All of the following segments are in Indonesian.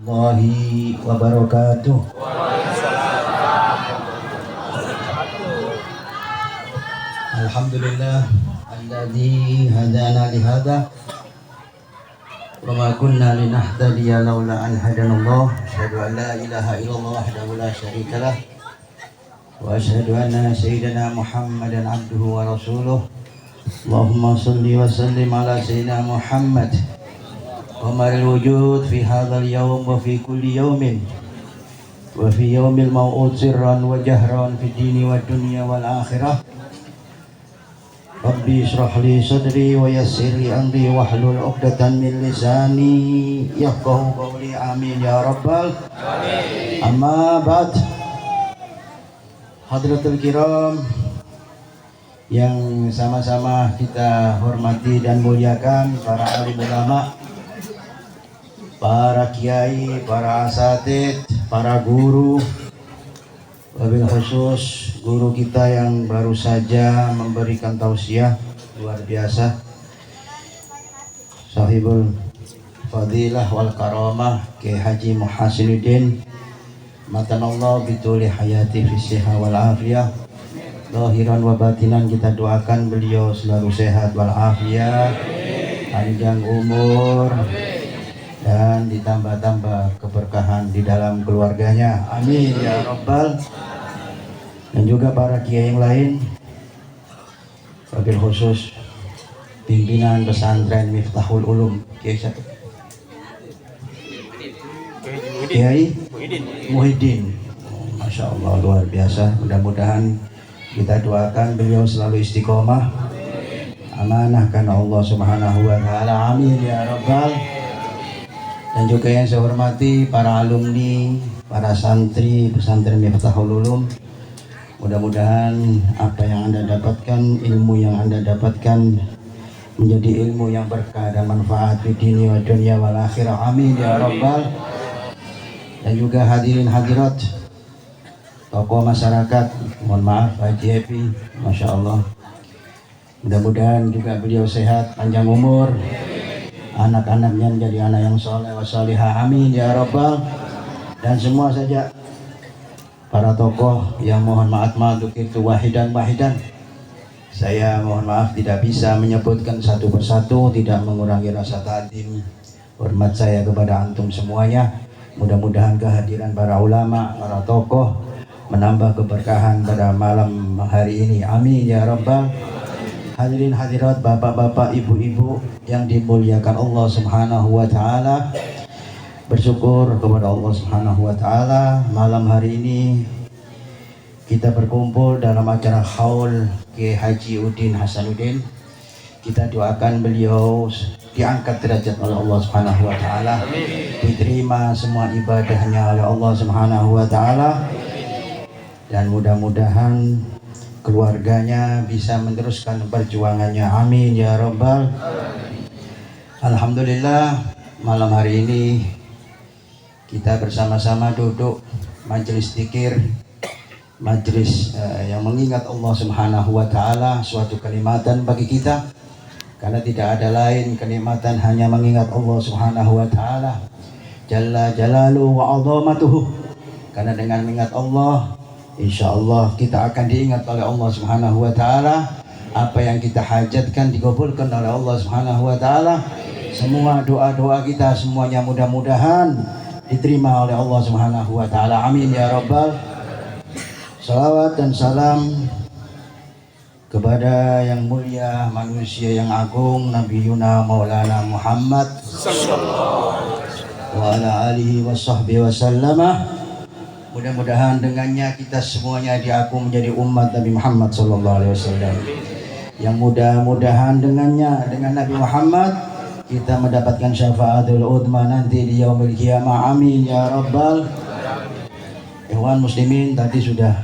Warahmatullahi wabarakatuh. Alhamdulillah alladzi hadana li hadza wa ma kunna linahtadiya laula an hadanallah. Asyhadu an la ilaha illallah wahdahu la syarika lah wa asyhadu anna sayyidina Muhammadan abduhu wa rasuluh. Allahumma shalli wa sallim ala sayyidina Muhammad Qamar al-wujud fi hadzal yawm wa fi kulli yawmin wa fi yawmil maw'ud sirran wa jahran fi dini wa dunya wal akhirah. Rabbi ishrah li sadri wa yassir li amri wahlul 'uqdatan min lisani yafqahu qawli. Amin ya rabbal alamin. Amma ba'd. Hadratul kiram yang sama-sama kita hormati dan muliakan, para alim ulama, para kiai, para asatid, para guru, wabil khusus guru kita yang baru saja memberikan tausiah luar biasa, sahibul fadilah wal karamah Kiai Haji Muhasinuddin matanallah bituli hayati fisihah wal afiyah, lahiran wa batinan. Kita doakan beliau selalu sehat wal afiyah, panjang umur, dan ditambah-tambah keberkahan di dalam keluarganya. Amin ya rabbal. Dan juga para kiai yang lain, wabil khusus pimpinan pesantren Miftahul Ulum Kiai siapa? Kiai Muhyiddin. Masya Allah, luar biasa. Mudah-mudahan kita doakan beliau selalu istiqomah, amanah karena Allah Subhanahu wa taala. Amin ya rabbal. Dan juga yang saya hormati para alumni, para santri pesantren Miftahul Ulum, mudah-mudahan apa yang Anda dapatkan, ilmu yang Anda dapatkan menjadi ilmu yang berkah dan manfaat di dunia wa dunya wal akhirah. Amin ya rabbal. Dan juga hadirin hadirat, tokoh masyarakat, mohon maaf Haji Happy, Masya Allah, mudah-mudahan juga beliau sehat, panjang umur, anak-anaknya menjadi anak yang soleh wa salihah. Amin ya rabbal. Dan semua saja para tokoh yang mohon maaf itu wahidan, saya mohon maaf tidak bisa menyebutkan satu persatu, tidak mengurangi rasa takdim hormat saya kepada antum semuanya. Mudah-mudahan kehadiran para ulama, para tokoh menambah keberkahan pada malam hari ini. Amin ya rabbal. Hadirin hadirat, bapak-bapak, ibu-ibu yang dimuliakan Allah Subhanahu wa taala, bersyukur kepada Allah Subhanahu wa taala malam hari ini kita berkumpul dalam acara haul Kiai Haji Udin Hasanuddin. Kita doakan beliau diangkat derajat oleh Allah Subhanahu wa taala, diterima semua ibadahnya oleh Allah Subhanahu wa taala, dan mudah-mudahan keluarganya bisa meneruskan perjuangannya. Amin ya rabbal. Alhamdulillah, malam hari ini kita bersama-sama duduk majelis zikir, majelis yang mengingat Allah Subhanahu wa taala, suatu kenikmatan bagi kita, karena tidak ada lain kenikmatan hanya mengingat Allah Subhanahu wa taala jalla jalaluhu wa 'azamatuhu. Karena dengan mengingat Allah, insya Allah kita akan diingat oleh Allah Subhanahu wa taala. Apa yang kita hajatkan dikabulkan oleh Allah Subhanahu wa taala. Semua doa-doa kita semuanya mudah-mudahan diterima oleh Allah Subhanahu wa taala. Amin ya rabbal. Salawat dan salam kepada yang mulia, manusia yang agung, Nabi Yuna Maulana Muhammad wa ala alihi wa sahbihi wa sallamah. Mudah-mudahan dengannya kita semuanya diaku menjadi umat Nabi Muhammad sallallahu alaihi wasallam. Yang mudah-mudahan dengannya, dengan Nabi Muhammad, kita mendapatkan syafaatul udma nanti di yaumil qiyamah. Amin ya rabbal. Ikhwan muslimin, tadi sudah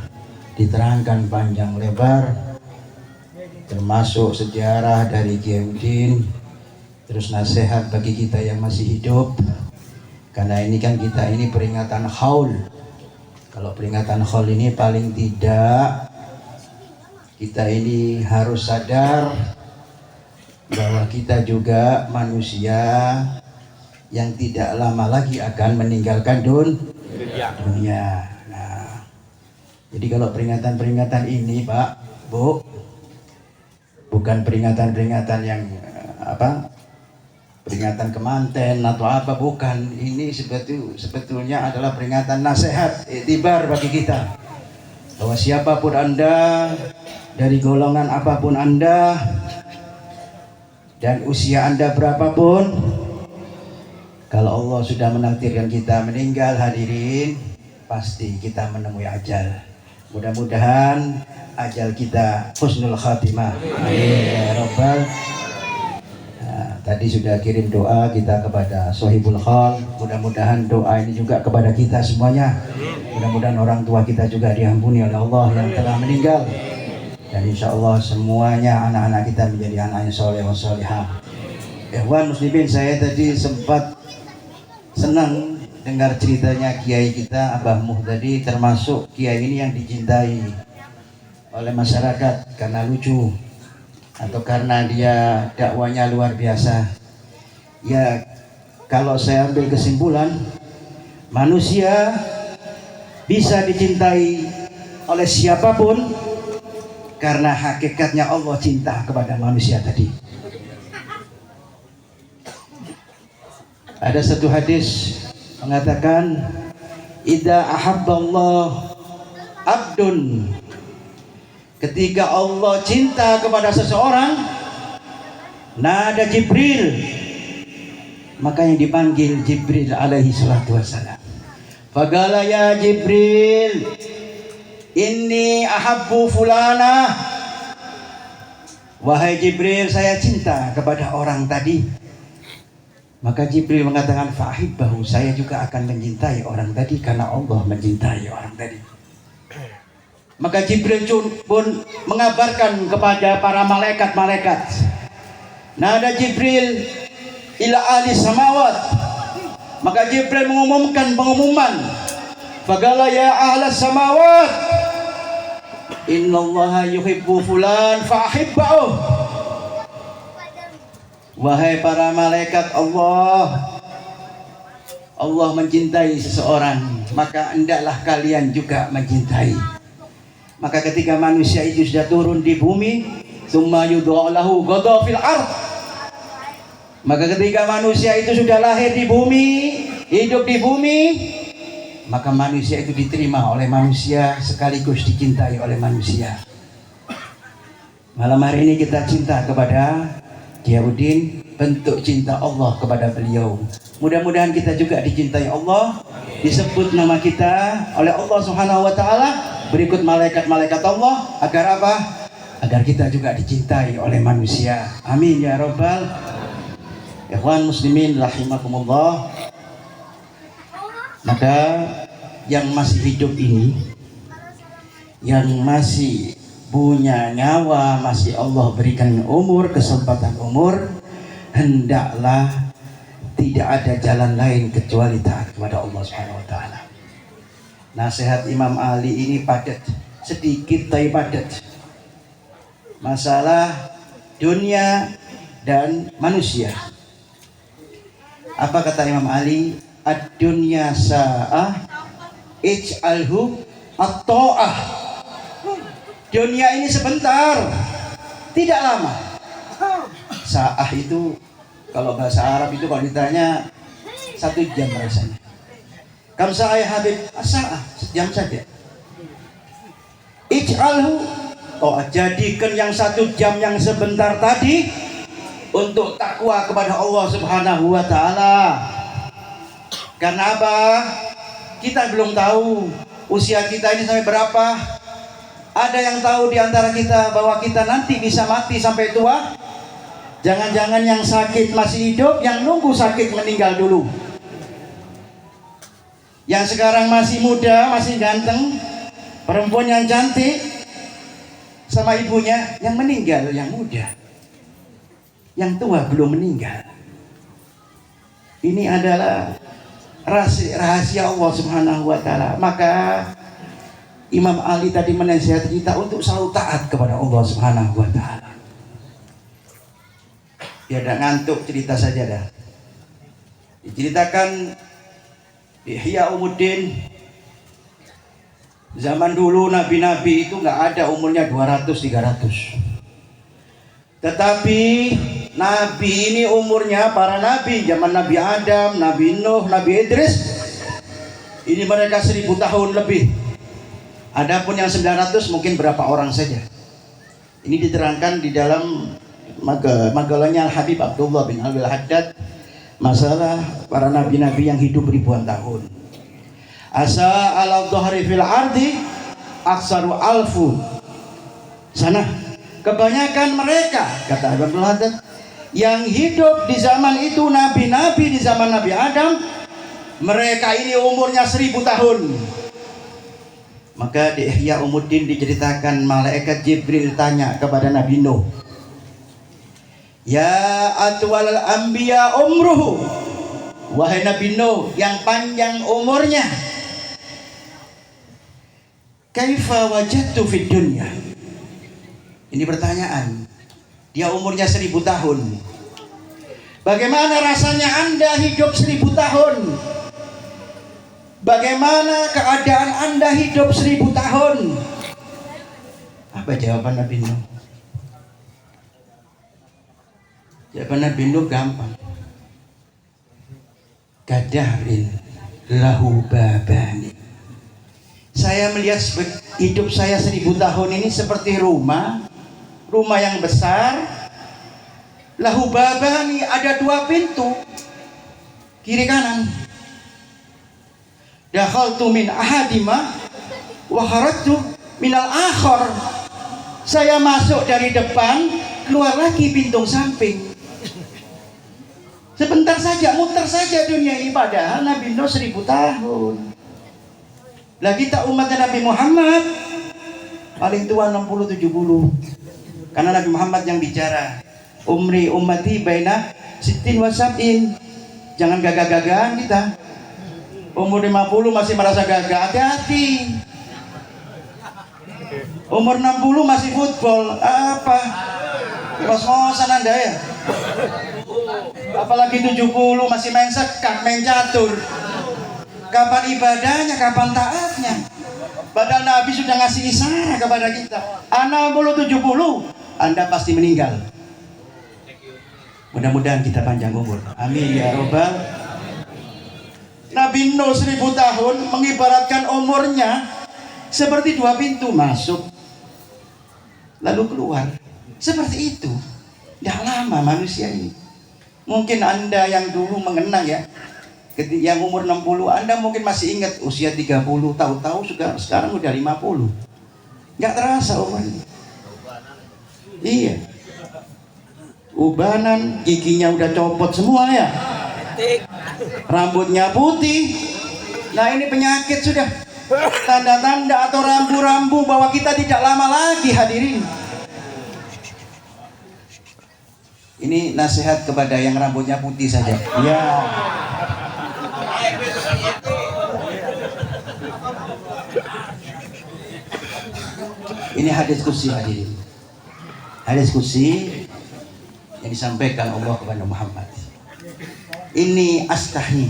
diterangkan panjang lebar, termasuk sejarah dari Kiai Udin, terus nasihat bagi kita yang masih hidup. Karena ini kan kita ini peringatan haul. Kalau peringatan haul ini paling tidak kita ini harus sadar bahwa kita juga manusia yang tidak lama lagi akan meninggalkan dunia. Nah, jadi kalau peringatan-peringatan ini Pak, Bu, bukan peringatan-peringatan yang peringatan kemanten atau apa, bukan. Ini sebetulnya adalah peringatan nasihat, iktibar bagi kita, bahwa siapapun Anda, dari golongan apapun Anda, dan usia Anda berapapun, kalau Allah sudah menakdirkan kita meninggal, hadirin, pasti kita menemui ajal. Mudah-mudahan ajal kita husnul khatimah. Amin ya rabbal. Tadi sudah kirim doa kita kepada Sohibul Khal. Mudah-mudahan doa ini juga kepada kita semuanya. Mudah-mudahan orang tua kita juga diampuni oleh Allah yang telah meninggal. Dan insya Allah semuanya anak-anak kita menjadi anak yang soleh wa solihah. Ikhwan muslimin, saya tadi sempat senang dengar ceritanya kiai kita Abah Muh tadi, termasuk kiai ini yang dicintai oleh masyarakat karena lucu atau karena dia dakwanya luar biasa. Ya, kalau saya ambil kesimpulan, manusia bisa dicintai oleh siapapun karena hakikatnya Allah cinta kepada manusia tadi. Ada satu hadis mengatakan, idza ahabballah abdun, ketika Allah cinta kepada seseorang, nada Jibril, maka yang dipanggil Jibril alaihi salatu wassalam. Faqala ya Jibril, inni ahabbu fulana. Wahai Jibril, saya cinta kepada orang tadi. Maka Jibril mengatakan, fa'ahibbahu, saya juga akan mencintai orang tadi karena Allah mencintai orang tadi. Maka Jibril pun mengabarkan kepada para malaikat-malaikat. Nada Jibril ila ahli samawat. Maka Jibril mengumumkan pengumuman. Faqala ya ahlas samawat, innallaha yuhibbu fulan fa'ahibbahu. Wahai para malaikat Allah, Allah mencintai seseorang, maka hendaklah kalian juga mencintai. Maka ketika manusia itu sudah turun di bumi, summa yudha'u lahu ghadha fil ardh, maka ketika manusia itu sudah lahir di bumi, hidup di bumi, maka manusia itu diterima oleh manusia sekaligus dicintai oleh manusia. Malam hari ini kita cinta kepada Giyaudin, bentuk cinta Allah kepada beliau. Mudah-mudahan kita juga dicintai Allah, disebut nama kita oleh Allah Subhanahu wa taala, berikut malaikat-malaikat Allah, agar apa? Agar kita juga dicintai oleh manusia. Amin ya rabbal. Ikhwan muslimin rahimakumullah. Maka yang masih hidup ini, yang masih punya nyawa, masih Allah berikan umur, kesempatan umur, hendaklah tidak ada jalan lain kecuali taat kepada Allah Subhanahu wa taala. Nasihat Imam Ali ini padat, sedikit tapi padat. Masalah dunia dan manusia. Apa kata Imam Ali? Ad-dunya sa'ah ij'alhu at-ta'ah. Dunia ini sebentar, tidak lama. Sa'ah itu kalau bahasa Arab itu kalau ditanya 1 jam rasanya. Kam sa'ah ya Habib? Sa'ah, sejam saja. Ij'alhu, jadikan yang 1 jam yang sebentar tadi untuk takwa kepada Allah Subhanahu wa taala. Karena apa? Kita belum tahu usia kita ini sampai berapa. Ada yang tahu di antara kita bahwa kita nanti bisa mati sampai tua? Jangan-jangan yang sakit masih hidup, yang nunggu sakit meninggal dulu. Yang sekarang masih muda, masih ganteng, perempuan yang cantik, sama ibunya yang meninggal, yang muda. Yang tua belum meninggal. Ini adalah rahasia Allah Subhanahu wa taala. Maka Imam Ali tadi menasihati kita untuk selalu taat kepada Allah Subhanahu wa taala. Ya, udah ngantuk cerita saja dah. Diceritakan di Ihya Ulumuddin, zaman dulu nabi-nabi itu nggak ada umurnya 200-300. Tetapi nabi ini umurnya, para nabi zaman Nabi Adam, Nabi Nuh, Nabi Idris, ini mereka 1000 tahun lebih. Adapun yang 900 mungkin berapa orang saja. Ini diterangkan di dalam magalanya Al-Habib Abdullah bin Alwi Al-Haddad, masalah para nabi-nabi yang hidup ribuan tahun. Asa ala dhahri fil ardi aksaru alfu sana. Kebanyakan mereka, kata Abdul Haddad, yang hidup di zaman itu nabi-nabi di zaman Nabi Adam, mereka ini umurnya 1000 tahun. Maka di Ihya Ulumuddin diceritakan malaikat Jibril tanya kepada Nabi Nuh, ya atwal anbiya umruhu, wahai Nabi Nuh yang panjang umurnya, kaifa wajadtu fid dunya. Ini pertanyaan. Dia umurnya 1000 tahun. Bagaimana rasanya Anda hidup 1000 tahun? Bagaimana keadaan Anda hidup 1000 tahun? Apa jawaban Nabi Nuh? Jawaban Nabi Nuh gampang. Kadahrin lahu babani. Saya melihat hidup saya 1000 tahun ini seperti rumah yang besar. Lahu babani, ada 2 pintu, kiri kanan. Dakhaltu min ahadima wa kharajtu minal akhar. Saya masuk dari depan, keluar lagi pintu samping. Sebentar saja, muter saja dunia ini. Padahal Nabi Nuh 1000 tahun. Lah kita umatnya Nabi Muhammad paling tua 60-70. Karena Nabi Muhammad yang bicara, umri ummati baina sittin wa sab'in. Jangan gagah-gagahan kita. Umur 50 masih merasa gagah, hati-hati. Umur 60 masih football, apa? Ngos-ngosan Anda ya. Apalagi 70 masih main sekak, main catur. Kapan ibadahnya, kapan taatnya? Padahal Nabi sudah ngasih isyarat kepada kita. Ana 70, Anda pasti meninggal. Mudah-mudahan kita panjang umur. Amin ya robbal. Nabi Nuh 1000 tahun mengibaratkan umurnya seperti 2 pintu, masuk lalu keluar. Seperti itu. Tidak lama manusia ini. Mungkin Anda yang dulu mengenang ya, yang umur 60, Anda mungkin masih ingat usia 30, tahu-tahu sekarang udah 50. Nggak terasa umurnya. Iya. Ubanan, giginya udah copot semua ya. Rambutnya putih. Nah ini penyakit sudah. Tanda-tanda atau rambu-rambu bahwa kita tidak lama lagi, hadirin. Ini nasihat kepada yang rambutnya putih saja. Ya. Ini hadis qudsi, hadirin. Hadis qudsi yang disampaikan Allah kepada Muhammad. Ini astahi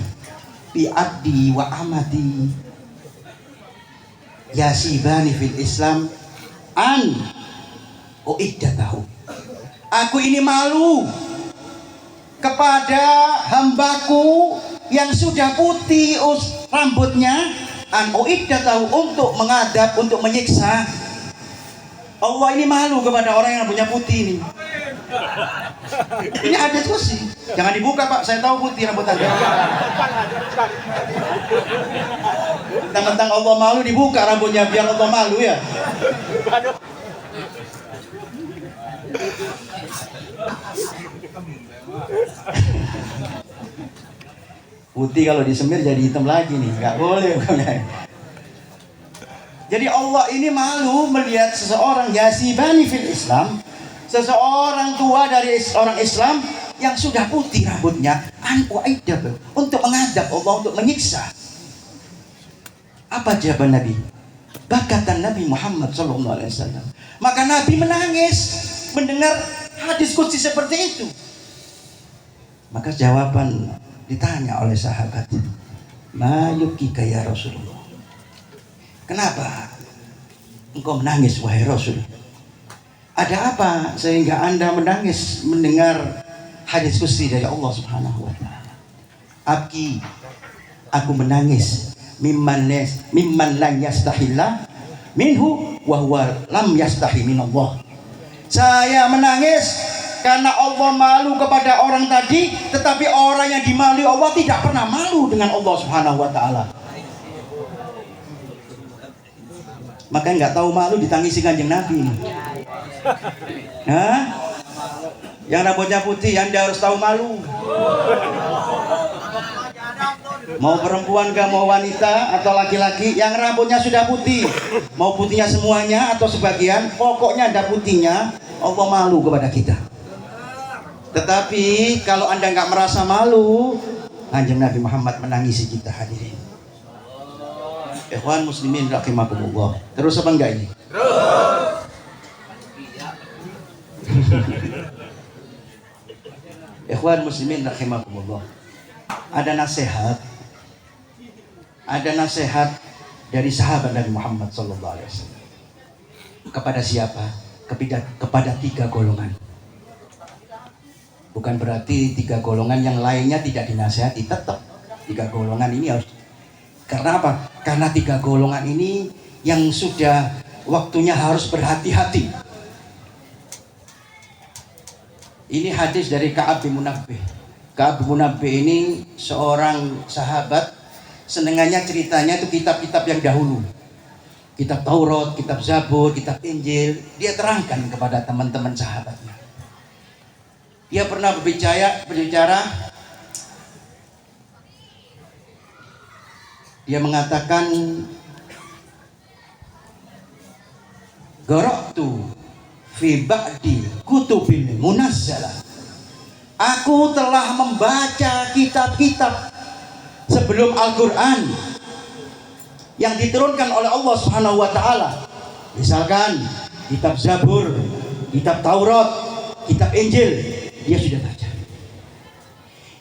bi abdi wa amati yasibani fil Islam an uiddatahu. Aku ini malu kepada hambaku yang sudah putih rambutnya, an uiddatahu, untuk mengadab, untuk menyiksa. Allah ini malu kepada orang yang punya putih ini. Ini hadis qudsi. Jangan dibuka Pak, saya tahu putih rambut Anda. Tentang Allah malu dibuka rambutnya biar Allah malu ya. Putih kalau disemir jadi hitam lagi nih, nggak boleh. Jadi Allah ini malu melihat seseorang yasibani fil Islam, seseorang tua dari orang Islam yang sudah putih rambutnya, untuk mengadab Allah, untuk menyiksa. Apa jawaban Nabi? Bakatan Nabi Muhammad SAW. Maka Nabi menangis mendengar hadis qudsi seperti itu. Maka jawaban ditanya oleh sahabat, "Ma yubkika ya Rasulullah?" Kenapa engkau menangis wahai Rasul? Ada apa sehingga Anda menangis mendengar hadis qudsi dari Allah Subhanahu wa taala? Abki, aku menangis mimman lam yastahillah minhu wa huwa lam yastahi minallah. Saya menangis karena Allah malu kepada orang tadi, tetapi orang yang dimalu Allah tidak pernah malu dengan Allah Subhanahu wa taala. Maka nggak tahu malu ditangisi Kanjeng Nabi. Hah? Yang rambutnya putih Anda harus tahu malu. Mau perempuan gak mau wanita atau laki-laki yang rambutnya sudah putih, mau putihnya semuanya atau sebagian, pokoknya ada putihnya, Allah malu kepada kita. Tetapi kalau Anda nggak merasa malu, Kanjeng Nabi Muhammad menangisi kita, hadirin. Ikhwan muslimin rahimakumullah. Terus apa enggak ini? Terus. Ikhwan muslimin rahimakumullah. Ada nasihat dari sahabat Nabi Muhammad sallallahu alaihi wasallam. Kepada siapa? Kepada 3 golongan. Bukan berarti 3 golongan yang lainnya tidak dinasihati, tetap 3 golongan ini harus. Karena apa? Karena 3 golongan ini yang sudah waktunya harus berhati-hati. Ini hadis dari Ka'ab bin Munabbih. Ka'ab bin Munabbih ini seorang sahabat, senengannya ceritanya itu kitab-kitab yang dahulu. Kitab Taurat, kitab Zabur, kitab Injil, dia terangkan kepada teman-teman sahabatnya. Dia pernah berbicara, dia mengatakan, "Qara'tu fi ba'di kutubil munazzalah." Aku telah membaca kitab-kitab sebelum Al-Quran yang diturunkan oleh Allah Subhanahu wa taala. Misalkan kitab Zabur, kitab Taurat, kitab Injil, dia sudah baca.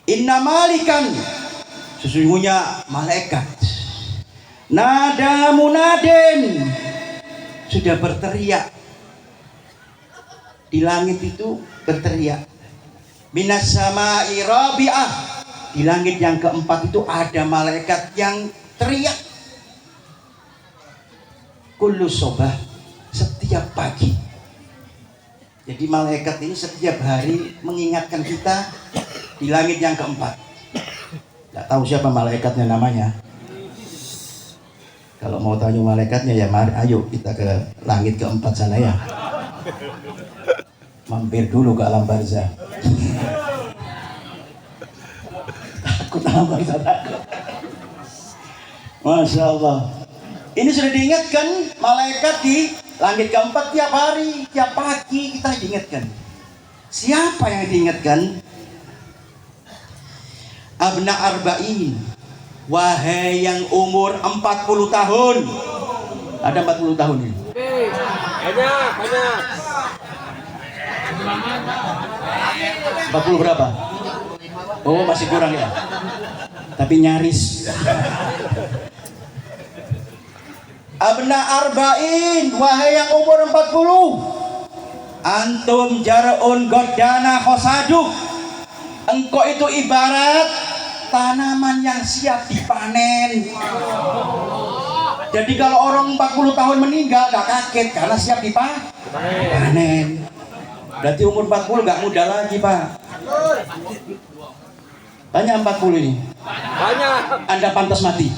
Inna malikan, sesungguhnya malaikat, nada munadin, sudah berteriak. Di langit itu berteriak. Minas sama'i rabi'ah, di langit yang keempat itu ada malaikat yang teriak. Kullu sobah, setiap pagi. Jadi malaikat ini setiap hari mengingatkan kita di langit yang keempat. Tidak tahu siapa malaikatnya namanya. Kalau mau tanya malaikatnya ya mari, ayo kita ke langit keempat sana ya. Mampir dulu ke alam barzah. Takut alam barzah, takut. Masya Allah. Ini sudah diingatkan malaikat di langit keempat tiap hari, tiap pagi kita diingatkan. Siapa yang diingatkan? Abna arba'in, wahai yang umur 40 tahun. Ada 40 tahun ini? Banyak. 40 berapa? Oh, masih kurang ya. Tapi nyaris. Abna arba'in, wahai yang umur 40. Antum jar'un godana khosaduk. Engkau itu ibarat tanaman yang siap dipanen. Jadi kalau orang 40 tahun meninggal gak kaget karena siap dipanen. Berarti umur 40 gak muda lagi, Pak. Tanya 40 ini. Banyak. Anda pantas mati.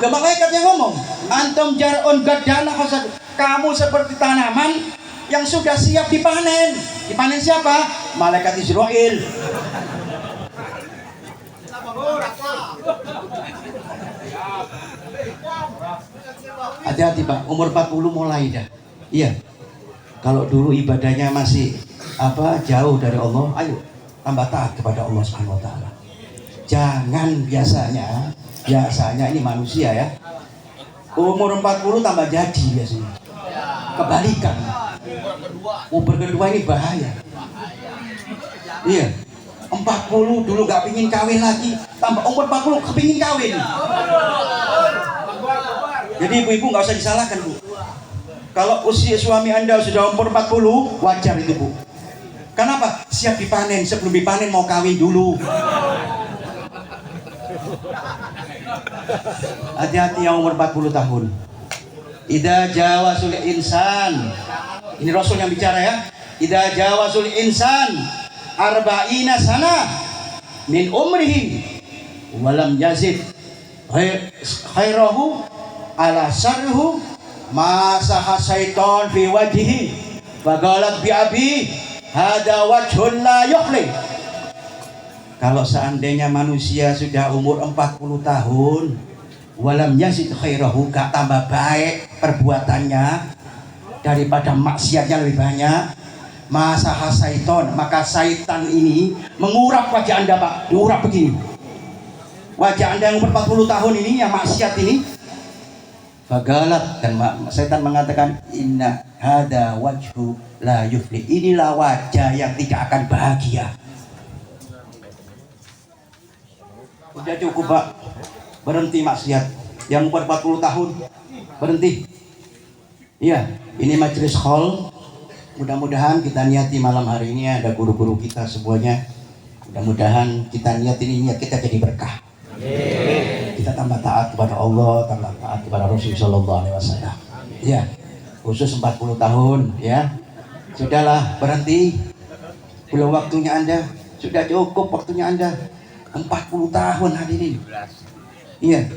Lah malaikat yang ngomong, antum jar'un gadana khosad. Kamu seperti tanaman yang sudah siap dipanen. Dipanen siapa? Malaikat Israel. Hati-hati Pak, umur 40 mulai dah. Iya. Kalau dulu ibadahnya masih jauh dari Allah, ayo tambah taat kepada Allah Subhanahu wa taala. Jangan biasanya ini manusia ya. Umur 40 tambah jadi biasanya. Kebalikan. Umur kedua ini bahaya. Iya. 40 dulu gak pingin kawin lagi, tambah umur 40 kepingin kawin. Jadi ibu-ibu gak usah disalahkan Bu. Kalau usia suami Anda sudah umur 40, wajar itu Bu. Kenapa? Siap dipanen, sebelum dipanen mau kawin dulu. Hati-hati yang umur 40 tahun. Idza jawasul insan. Ini Rasul yang bicara ya. Idza jawasul insan arba'ina sana min umrihi walam yazid khairahu ala sarhu masaha syaiton fi wajhihi faqalat bi abi hada wajhun la yukhli. Kalau seandainya manusia sudah umur 40 tahun walam yazid khairahu, gak tambah baik perbuatannya daripada maksiatnya lebih banyak, masaha syaiton, maka syaitan ini mengurap wajah Anda Pak, diurap begini wajah Anda yang umur 40 tahun ini yang maksiat ini. Fagalat, dan syaitan mengatakan inna hada wajhu la yufli, inilah wajah yang tidak akan bahagia. Udah cukup Pak, berhenti maksiat. Yang umur 40 tahun berhenti. Iya, ini majelis hall. Mudah-mudahan kita niati malam hari ini ada guru-guru kita semuanya. Mudah-mudahan kita niat ini niat kita jadi berkah. Kita tambah taat kepada Allah, tambah taat kepada Rasul sallallahu alaihi wasallam. Ya, khusus 40 tahun ya. Sudahlah, berhenti. Belum waktunya Anda, sudah cukup waktunya Anda. 40 tahun hadirin. Iya.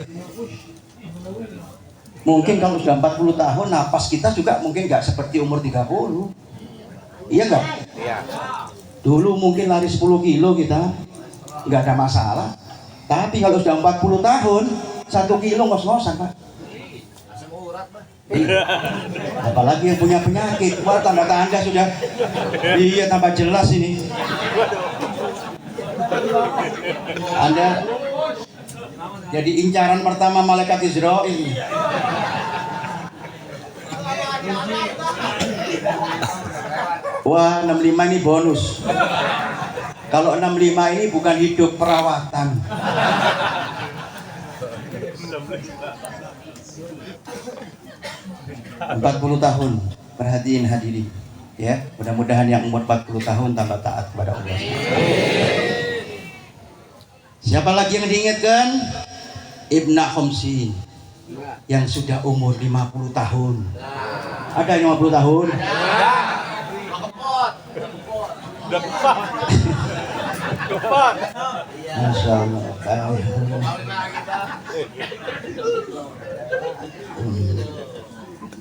Mungkin kalau sudah 40 tahun napas kita juga mungkin nggak seperti umur 30. Iya nggak? Iya. Dulu mungkin lari 10 kilo kita nggak ada masalah. Tapi kalau sudah 40 tahun 1 kilo ngos-ngosan Pak. Apalagi yang punya penyakit, wah tanda-tanda sudah iya tambah jelas ini. Anda jadi incaran pertama malaikat Israil. Wah 65 ini bonus. Kalau 65 ini bukan hidup, perawatan. 40 tahun, perhatiin hadirin ya. Mudah-mudahan yang umur 40 tahun tambah taat kepada Allah. Siapa lagi yang diingatkan? Ibnu Khamsin yang sudah umur 50 tahun. Ada yang 50 tahun? Depan. Masya Allah.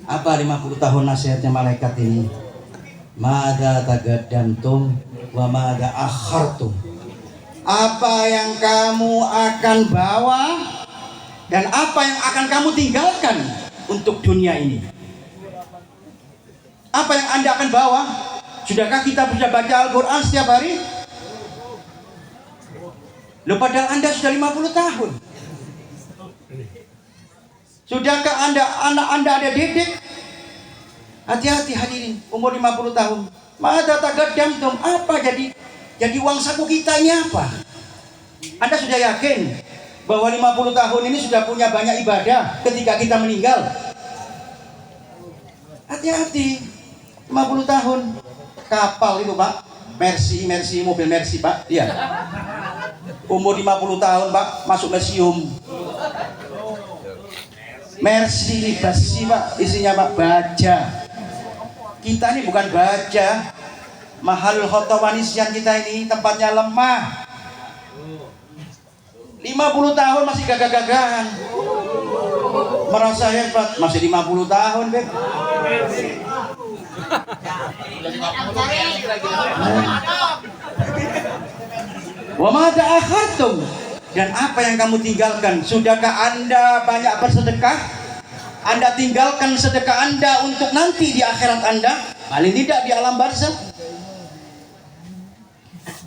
Apa 50 tahun nasihatnya malaikat ini? Mada tagaddantum wa mada akhartum. Apa yang kamu akan bawa dan apa yang akan kamu tinggalkan untuk dunia ini? Apa yang Anda akan bawa? Sudahkah kita bisa baca Al-Quran setiap hari? Loh, padahal Anda sudah 50 tahun. Sudahkah anak Anda ada didik? Hati-hati hadirin, umur 50 tahun. Mada tagaddantum, apa jadi uang saku kita ini apa? Anda sudah yakin bahwa 50 tahun ini sudah punya banyak ibadah ketika kita meninggal? Hati-hati, 50 tahun. Kapal itu Pak, Mercy, mobil Mercy Pak, iya. Umur 50 tahun Pak, masuk museum. Mercy Pak, isinya Pak baja. Kita ini bukan baja. Mahalul khotawanisian kita ini tempatnya lemah. 50 tahun masih gagah-gagahan. Merasa hebat, masih 50 tahun Beb. Wa mada akhartum, dan apa yang kamu tinggalkan? Sudahkah Anda banyak bersedekah? Anda tinggalkan sedekah Anda untuk nanti di akhirat Anda, paling tidak di alam barzakh.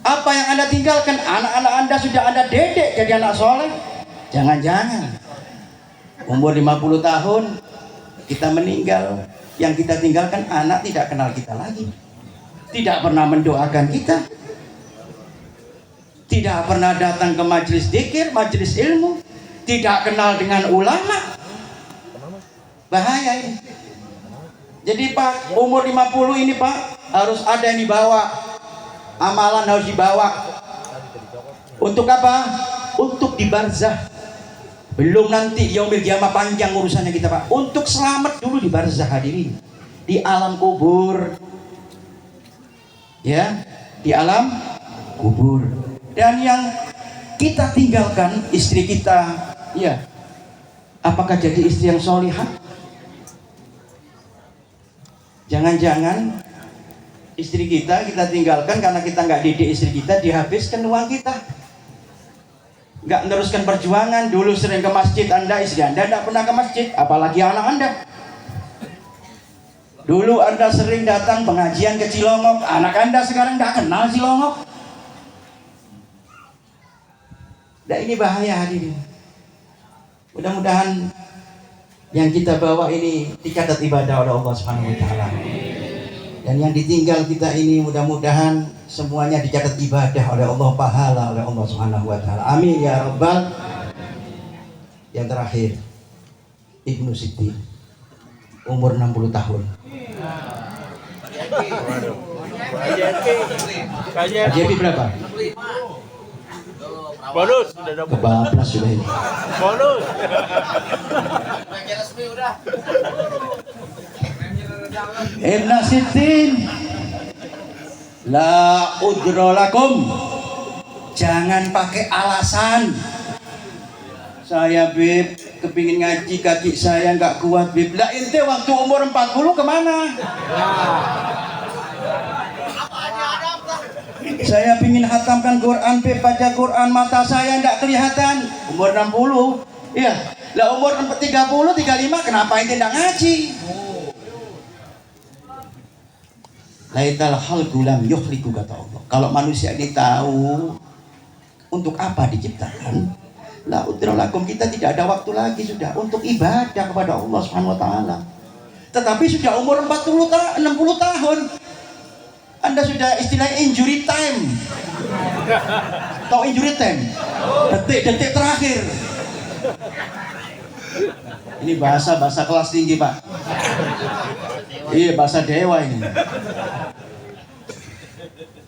Apa yang Anda tinggalkan? Anak-anak Anda sudah Anda dedek jadi anak soleh. Jangan-jangan umur 50 tahun kita meninggal, yang kita tinggalkan anak tidak kenal kita lagi, tidak pernah mendoakan kita. tidak pernah datang ke majelis dzikir, majelis ilmu, tidak kenal dengan ulama. Bahaya ini. Jadi Pak, umur 50 ini Pak, harus ada yang dibawa. Amalan harus dibawa. Untuk apa? Untuk di barzah. Belum nanti yaumil qiyamah, panjang urusannya kita Pak. Untuk selamat dulu di barzah, hadirin. Di alam kubur. Ya, di alam kubur. Dan yang kita tinggalkan istri kita, ya, apakah jadi istri yang solihah? Jangan-jangan istri kita tinggalkan karena kita nggak didik istri kita, dihabiskan uang kita, nggak meneruskan perjuangan. Dulu sering ke masjid Anda, istri Anda tidak pernah ke masjid, apalagi anak Anda. Dulu Anda sering datang pengajian ke Cilongok, anak Anda sekarang nggak kenal Cilongok. Nah, ini bahaya hadirin. Mudah-mudahan yang kita bawa ini dicatat ibadah oleh Allah Subhanahu wa taala. Dan yang ditinggal kita ini mudah-mudahan semuanya dicatat ibadah oleh Allah, pahala oleh Allah Subhanahu wa taala. Amin ya rabbal. Yang terakhir, Ibnu Siti, umur 60 tahun. KJP berapa? Bonus sudah dapat. Kebablas sudah ini. Bonus. Ibnu Sitin, la udrolakum, jangan pakai alasan. Saya Bib, kepingin ngaji, kaki saya nggak kuat Bib. Lah ente waktu umur 40 kemana? Saya pingin hatamkan Quran Bib, baca Quran, mata saya nggak kelihatan. Umur 60, iya. Lah umur 30, 35, kenapa ente nggak ngaji? Laital khalqu lam yukhliqu, kata Allah. Kalau manusia ini tahu untuk apa diciptakan, la udralakum, kita tidak ada waktu lagi sudah untuk ibadah kepada Allah Subhanahu wa taala. Tetapi sudah umur 60 tahun, Anda sudah istilah injury time. Tahu injury time? Detik-detik terakhir. Ini bahasa kelas tinggi, Pak. Iya, bahasa dewa ini.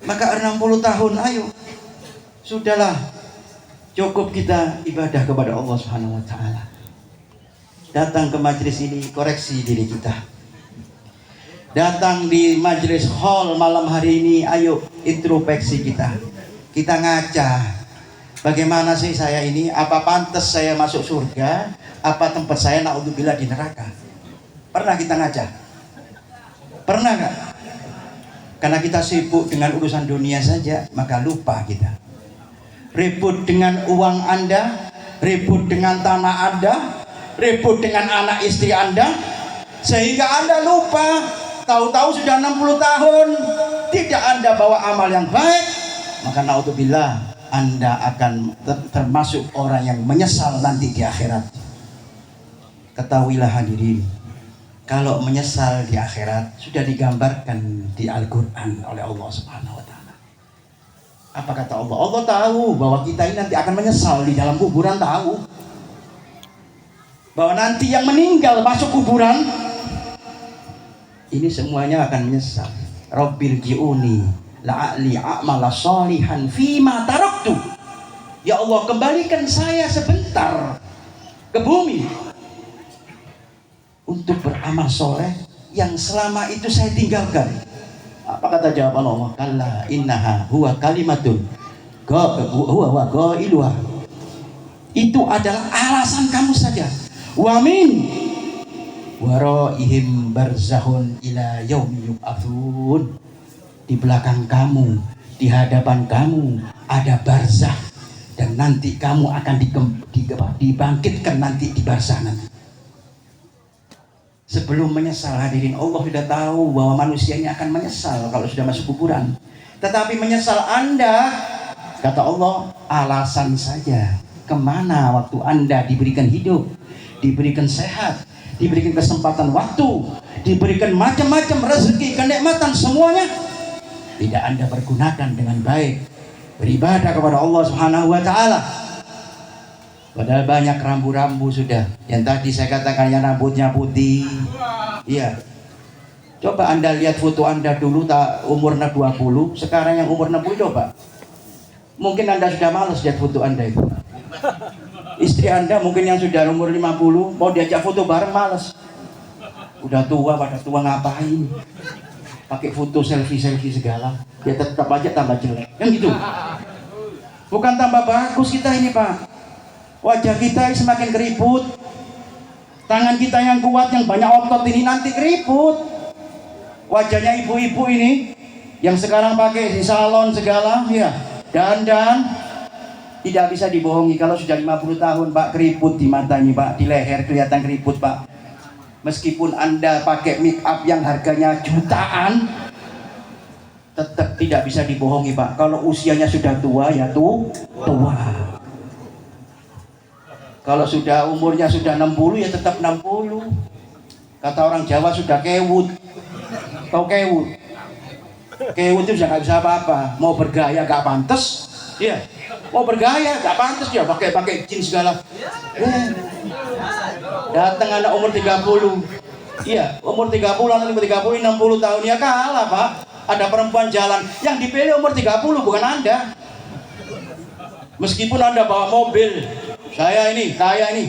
Maka 60 tahun, ayo, sudahlah, cukup kita ibadah kepada Allah Subhanahu wa taala. Datang ke majelis ini, koreksi diri kita. Datang di majelis hall malam hari ini, ayo introspeksi kita. Kita ngaca, bagaimana sih saya ini? Apa pantas saya masuk surga? Apa tempat saya naudzubillah di neraka? Pernah kita ngaca? Pernah nggak? Karena kita sibuk dengan urusan dunia saja, maka lupa kita. Ribut dengan uang Anda, ribut dengan tanah Anda, ribut dengan anak istri Anda, sehingga Anda lupa. Tahu-tahu sudah 60 tahun, tidak Anda bawa amal yang baik, maka naudzubillah, Anda akan termasuk orang yang menyesal nanti di akhirat. Ketahuilah hadirin, kalau menyesal di akhirat sudah digambarkan di Al-Quran oleh Allah Subhanahu wa taala. Apa kata Allah? Allah tahu bahwa kita ini nanti akan menyesal di dalam kuburan, tahu bahwa nanti yang meninggal masuk kuburan ini semuanya akan menyesal. Rabbil ji'uni la'ali a'mala sholihan fima taraktu. Ya Allah, kembalikan saya sebentar ke bumi untuk beramal soleh yang selama itu saya tinggalkan. Apa kata jawaban Allah? Kalla innaha huwa kalimatun huwa qailuha. Itu adalah alasan kamu saja. Wa min waraihim barzahun ila yaumi yub'atsun. Di belakang kamu, di hadapan kamu ada barzah, dan nanti kamu akan dibangkitkan nanti di barzah nanti. Sebelum menyesal, hadirin, Allah sudah tahu bahwa manusia ini akan menyesal kalau sudah masuk kuburan. Tetapi menyesal Anda, kata Allah, alasan saja. Kemana waktu Anda diberikan hidup, diberikan sehat, diberikan kesempatan waktu, diberikan macam-macam rezeki, kenikmatan, semuanya tidak Anda pergunakan dengan baik. beribadah kepada Allah Subhanahu wa taala. Padahal banyak rambu-rambu sudah. Yang tadi saya katakan yang rambutnya putih. Iya. Coba Anda lihat foto Anda dulu umur 20, sekarang yang umur 60 coba. Mungkin Anda sudah malas lihat foto Anda itu. Istri Anda mungkin yang sudah umur 50 mau diajak foto bareng malas. Udah tua, pada tua ngapain? Pakai foto selfie segala. Ya tetap aja tambah jelek. Kan gitu. Bukan tambah bagus kita ini, Pak. Wajah kita semakin keriput. Tangan kita yang kuat, yang banyak otot ini nanti keriput. Wajahnya ibu-ibu ini yang sekarang pakai di salon segala, ya, dandan, tidak bisa dibohongi. Kalau sudah 50 tahun, Pak, keriput di mata ini, Pak, di leher kelihatan keriput, Pak. Meskipun Anda pakai make up yang harganya jutaan, tetap tidak bisa dibohongi, Pak. Kalau usianya sudah tua, ya tua. Kalau sudah umurnya sudah 60, ya tetap 60. Kata orang Jawa sudah kewut. Tahu kewut? Kewut itu sudah nggak bisa apa-apa. Mau bergaya nggak pantas, ya. Mau bergaya nggak pantas, ya pakai jeans segala. Datang anak umur 30. Iya, umur 30, anak umur 30, 60 tahun, ya kalah, Pak. Ada perempuan jalan yang dipilih umur 30, bukan Anda. Meskipun Anda bawa mobil, saya ini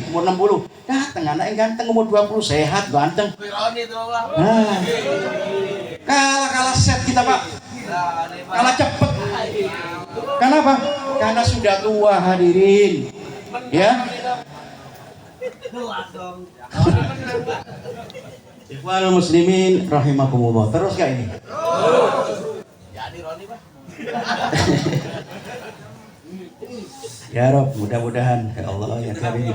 umur 60, datang anak yang ganteng umur 20, sehat, ganteng. Nah, kalah set kita, Pak. Kalah cepet. Kenapa? Karena sudah tua, hadirin. Ya. Ikhwanul muslimin rahimakumullah. Terus kayak ini. Jadi Roni, Pak. Ya Rob, mudah-mudahan ya Allah ya Karim.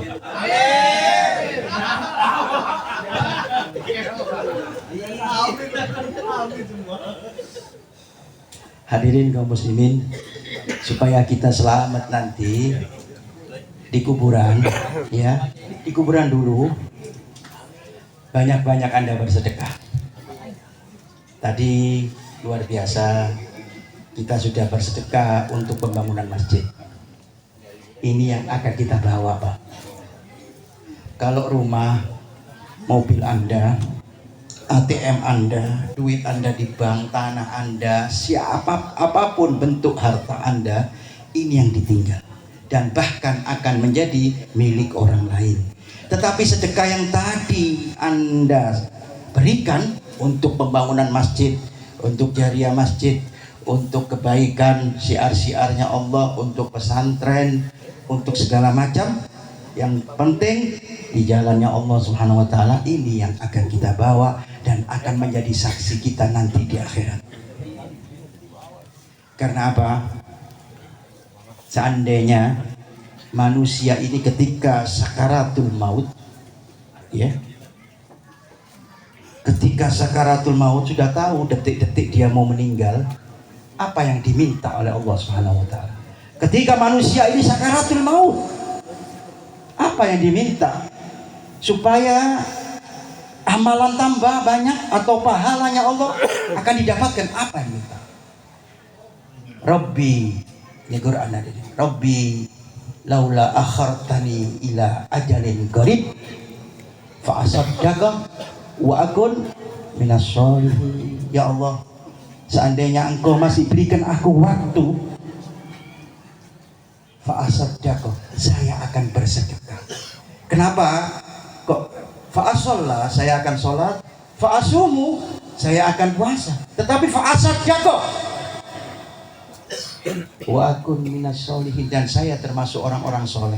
Hadirin kaum muslimin, supaya kita selamat nanti di kuburan, ya, di kuburan dulu banyak-banyak Anda bersedekah. Tadi luar biasa kita sudah bersedekah untuk pembangunan masjid. Ini yang akan kita bawa, Pak. Kalau rumah, mobil Anda, ATM Anda, duit Anda di bank, tanah Anda, apapun bentuk harta Anda, ini yang ditinggal. Dan bahkan akan menjadi milik orang lain. Tetapi sedekah yang tadi Anda berikan untuk pembangunan masjid, untuk jariah masjid, untuk kebaikan syiar-syiarnya Allah, untuk pesantren, untuk segala macam, yang penting di jalannya Allah Subhanahu wa taala, ini yang akan kita bawa dan akan menjadi saksi kita nanti di akhirat. Karena apa? Seandainya manusia ini ketika sakaratul maut, ya, ketika sakaratul maut sudah tahu detik-detik dia mau meninggal, apa yang diminta oleh Allah Subhanahu wa taala? Ketika manusia ini sakaratul maut, apa yang diminta? Supaya amalan tambah banyak atau pahalanya Allah akan didapatkan, apa yang diminta? Rabbi, ini Quran ada ini. Rabbi laula akhartani ila ajalin qarib fa asaddaqa wa akun minas sholihin. Ya Allah, seandainya Engkau masih berikan aku waktu, fa'asaddaqa, saya akan bersedekah. Kenapa? Kok fa'asallah, saya akan sholat, fa'asumu, saya akan puasa. Tetapi fa'asaddaqa wa akun minas sholihin, dan saya termasuk orang-orang soleh.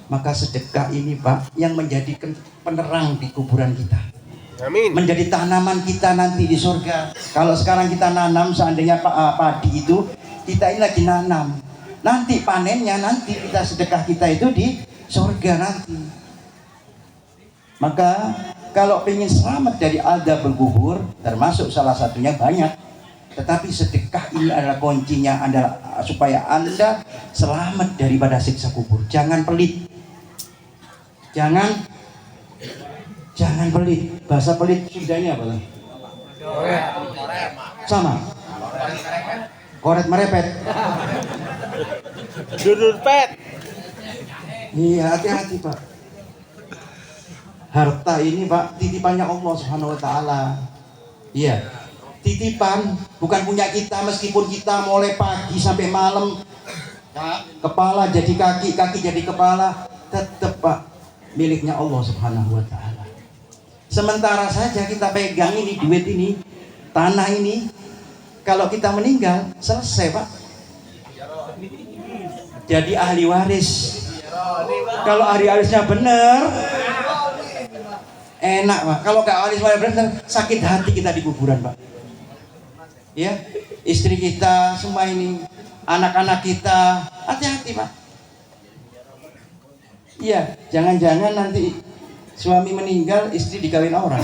Maka sedekah ini, Pak, yang menjadikan penerang di kuburan kita. Amin. Menjadi tanaman kita nanti di surga. Kalau sekarang kita nanam, seandainya padi itu, kita ini lagi nanam. Nanti panennya, nanti kita sedekah kita itu di surga nanti. Maka kalau ingin selamat dari azabul kubur, termasuk salah satunya banyak, tetapi sedekah ini adalah kuncinya, adalah supaya Anda selamat daripada siksa kubur. Jangan pelit. Jangan pelit. Bahasa pelit Sundanya apa? Sama. Koret merepet. Dudut pet. Iya, hati-hati Pak. Harta ini Pak titipannya Allah Subhanahu wa taala. Iya. Titipan bukan punya kita, meskipun kita mulai pagi sampai malam kepala jadi kaki, kaki jadi kepala, tetap Pak miliknya Allah Subhanahu wa taala. Sementara saja kita pegang ini duit ini, tanah ini, kalau kita meninggal selesai Pak. Jadi ahli waris. Kalau ahli warisnya benar, enak Pak. Kalau nggak ahli waris benar, sakit hati kita di kuburan Pak. Ya, istri kita semua ini, anak-anak kita, hati-hati Pak. Iya, jangan-jangan nanti suami meninggal, istri dikawin orang.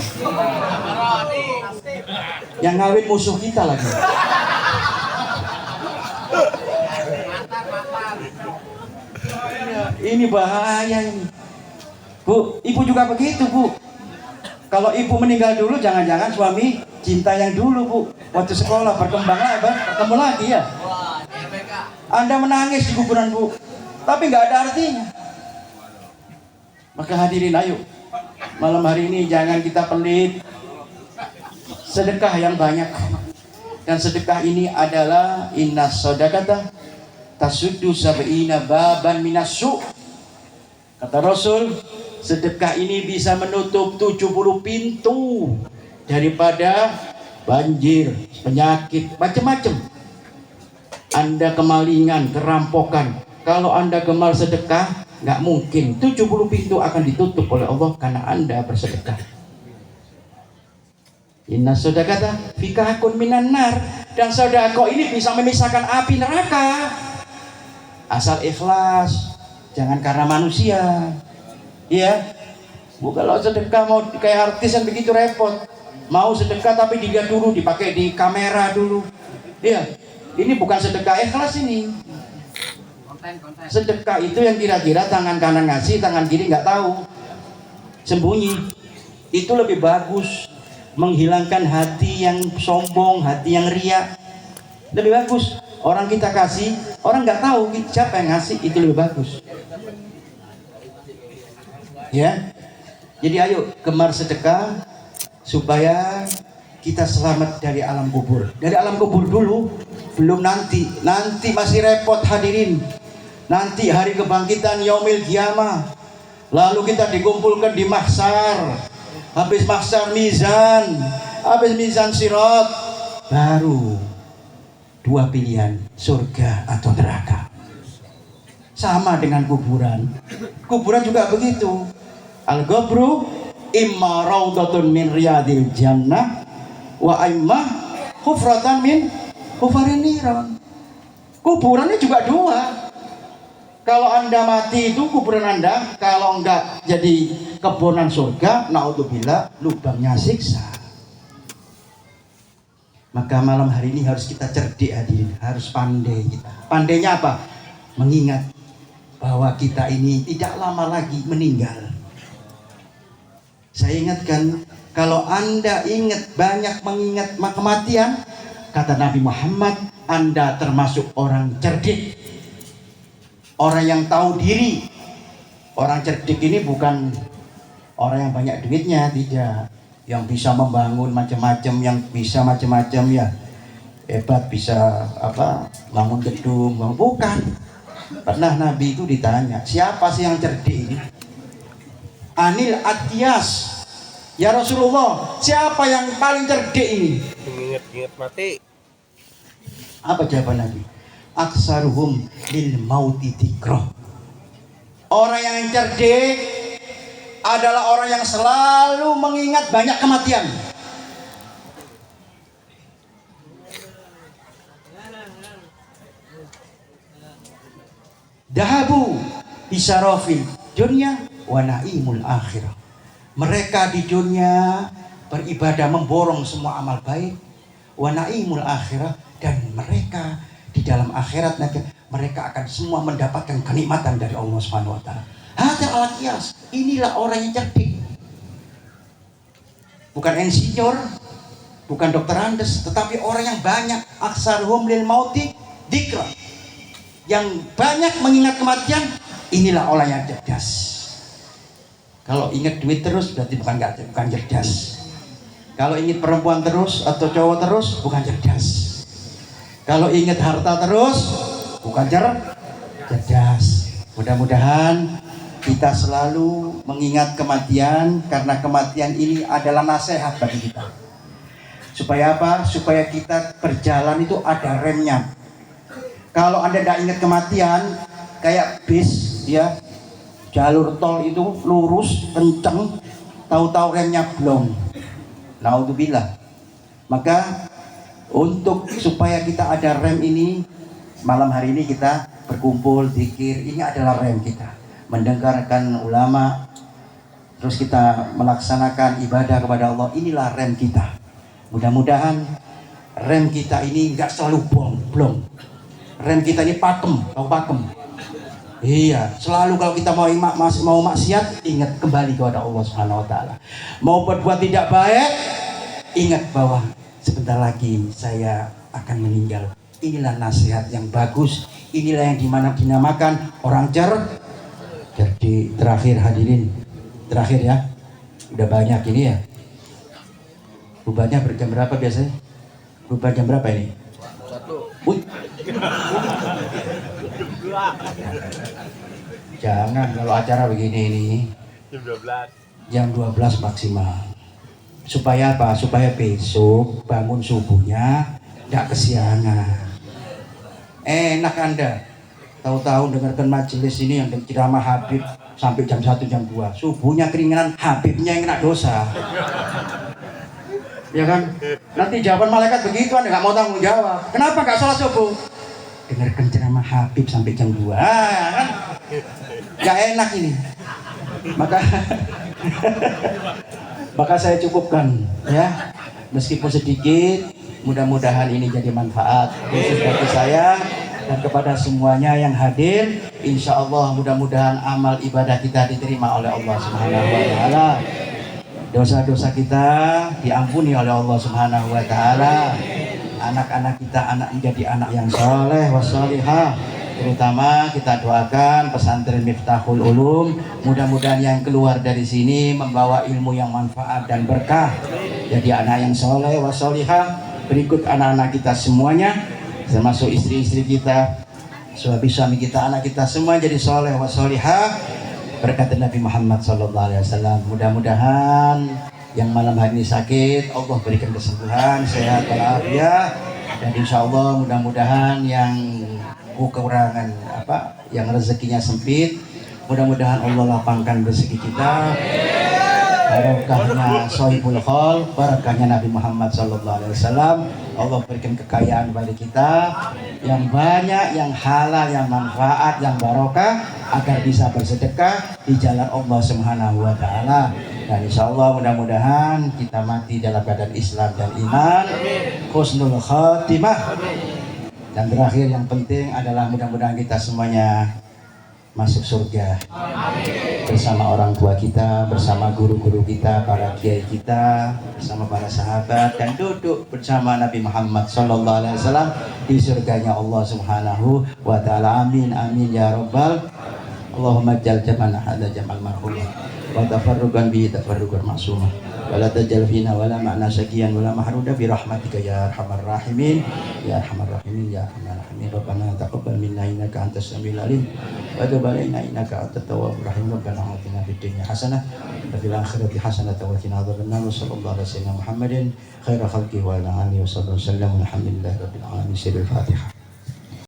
Yang ngawin musuh kita lagi. Ini bahaya ini. Bu, ibu juga begitu Bu. Kalau ibu meninggal dulu, jangan-jangan suami cinta yang dulu Bu. Waktu sekolah berkembang lagi, ketemu lagi ya. Anda menangis di kuburan Bu, tapi nggak ada artinya. Maka hadirin, ayo malam hari ini jangan kita pelit. Sedekah yang banyak. Dan sedekah ini adalah inna sodakata tasuddu sab'ina baban minassu. Kata Rasul, sedekah ini bisa menutup 70 pintu daripada banjir, penyakit, macam-macam. Anda kemalingan, kerampokan, kalau Anda gemar sedekah, nggak mungkin 70 pintu akan ditutup oleh Allah karena Anda bersedekah. Inna sodakata fikahakun minan nar. Dan sodako ini bisa memisahkan api neraka, asal ikhlas, jangan karena manusia. Iya, Bu, kalau sedekah mau kayak artis kan begitu repot. Mau sedekah tapi dilihat dulu, dipakai di kamera dulu. Iya, ini bukan sedekah ikhlas ini. Sedekah itu yang kira-kira tangan kanan ngasih, tangan kiri nggak tahu, sembunyi. Itu lebih bagus, menghilangkan hati yang sombong, hati yang riak. Lebih bagus. Orang kita kasih, orang nggak tahu siapa yang ngasih, itu lebih bagus. Ya, jadi ayo gemar sedekah supaya kita selamat dari alam kubur. Dari alam kubur dulu, belum nanti. Nanti masih repot hadirin. Nanti hari kebangkitan yaumil qiyamah. Lalu kita dikumpulkan di mahsyar. Habis mahsyar mizan, habis mizan sirat, baru dua pilihan, surga atau neraka. Sama dengan kuburan. Kuburan juga begitu. Al-qabru imma raudatun min riyadil jannah wa imma hufratan min hufarin niran. Kuburannya juga dua. Kalau Anda mati itu kuburan Anda, kalau enggak jadi kebonan surga, naudzubillah, lubangnya siksa. Maka malam hari ini harus kita cerdik hadirin, harus pandai kita. Pandainya apa? Mengingat bahwa kita ini tidak lama lagi meninggal. Saya ingatkan, kalau Anda ingat banyak mengingat kematian, kata Nabi Muhammad, Anda termasuk orang cerdik, orang yang tahu diri. Orang cerdik ini bukan orang yang banyak duitnya, tidak. Yang bisa membangun macam-macam, yang bisa macam-macam ya, hebat, bisa apa, bangun gedung, bukan. Pernah Nabi itu ditanya, siapa sih yang cerdik ini? Anil Atyas, ya Rasulullah, siapa yang paling cerdik ini? Ingat-ingat mati. Apa jawaban Nabi? Aksaruhum lil mauti dzikra. Orang yang cerdik adalah orang yang selalu mengingat banyak kematian. Dahabu bisarofil dunya wa naimul akhirah. Mereka di dunia beribadah, memborong semua amal baik, wa naimul akhirah, dan mereka di dalam akhirat nanti mereka akan semua mendapatkan kenikmatan dari Allah Subhanahu wa taala. Hadza al-qiyas, inilah orang yang cerdik. Bukan insinyur, bukan dokter Andes, tetapi orang yang banyak aksaruhum lil mauti dzikra. yang banyak mengingat kematian, inilah orang yang cerdas. Kalau ingat duit terus berarti bukan cerdas. Kalau ingat perempuan terus atau cowok terus, bukan cerdas. Kalau ingat harta terus, bukan cerdas. Mudah-mudahan kita selalu mengingat kematian, karena kematian ini adalah nasihat bagi kita. Supaya apa? Supaya kita berjalan itu ada remnya. Kalau Anda tidak ingat kematian, kayak bis ya, jalur tol itu lurus, kenceng, tahu-tahu remnya blong. Naudzubillah. Maka untuk supaya kita ada rem ini, malam hari ini kita berkumpul zikir, ini adalah rem kita. Mendengarkan ulama, terus kita melaksanakan ibadah kepada Allah, inilah rem kita. Mudah-mudahan rem kita ini nggak selalu blong. Rem kita ini pakem, tahu pakem? Iya, selalu kalau kita mau maksiat, ingat kembali kepada Allah Subhanahu wa taala. Mau berbuat tidak baik, ingat bahwa sebentar lagi saya akan meninggal. Inilah nasihat yang bagus, inilah yang dinamakan orang Jadi terakhir hadirin, terakhir ya. Udah banyak ini ya. Rubahnya berjam berapa biasanya? Rubah jam berapa ini? 1. Jangan kalau acara begini ini jam 12 maksimal. Supaya apa? Supaya besok bangun subuhnya tidak kesiangan. Enak Anda tahu-tahu dengarkan majelis ini yang ceramah Habib sampai jam 1 jam 2. Subuhnya keringanan, Habibnya yang kena dosa. Ya kan? Nanti jawaban malaikat begitu, Anda nggak mau tanggung jawab. Kenapa nggak sholat subuh? Dengarkan ceramah Habib sampai jam 2. Kan? Gak enak ini. Maka saya cukupkan ya. Meskipun sedikit, mudah-mudahan ini jadi manfaat khusus bagi saya dan kepada semuanya yang hadir. Insya Allah mudah-mudahan amal ibadah kita diterima oleh Allah Subhanahu wa taala. Dosa-dosa kita diampuni oleh Allah Subhanahu wa taala. Anak-anak kita menjadi anak yang soleh wassolihah. Terutama kita doakan pesantren Miftahul Ulum, mudah-mudahan yang keluar dari sini membawa ilmu yang manfaat dan berkah. Jadi anak yang soleh wassolihah. Berikut anak-anak kita semuanya, termasuk istri-istri kita, suami-suami kita, anak kita semua jadi soleh wassolihah. Berkat Nabi Muhammad SAW. Mudah-mudahan yang malam hari ini sakit, Allah berikan kesembuhan, sehat walafiat, dan insya Allah mudah-mudahan yang kekurangan yang rezekinya sempit, mudah-mudahan Allah lapangkan rezeki kita. Barokahnya Sohibul Khol, barakahnya Nabi Muhammad SAW. Allah berikan kekayaan bagi kita yang banyak, yang halal, yang manfaat, yang barokah, agar bisa bersedekah di jalan Allah Subhanahu wa taala. Dan insya Allah mudah-mudahan kita mati dalam keadaan Islam dan iman, husnul khatimah. Dan terakhir yang penting adalah mudah-mudahan kita semuanya masuk surga bersama orang tua kita, bersama guru-guru kita, para kiai kita, bersama para sahabat, dan duduk bersama Nabi Muhammad SAW di surganya Allah Subhanahu wa taala. Amin amin ya rabbal. Allahumma jal jamana hada jamal marhumah wa tafarruqan bi tafarruqan ma'sumah wa la tajal fina wa la ma'na syakiyan wa la mahruda bi rahmatika ya arhamar rahimin ya arhamar rahimin ya arhamar rahimin. Rabbana taqabbal minna innaka antas samiul alim wa tub alaina innaka antat tawwabur rahim. Rabbana atina fid dunya hasanah wa fil akhirati hasanah wa qina adzabannar. Sallallahu alaihi wasallam Muhammadin khairu khalqi wa ala alihi wa sallam. Alhamdulillahi rabbil alamin. Sirul Fatihah.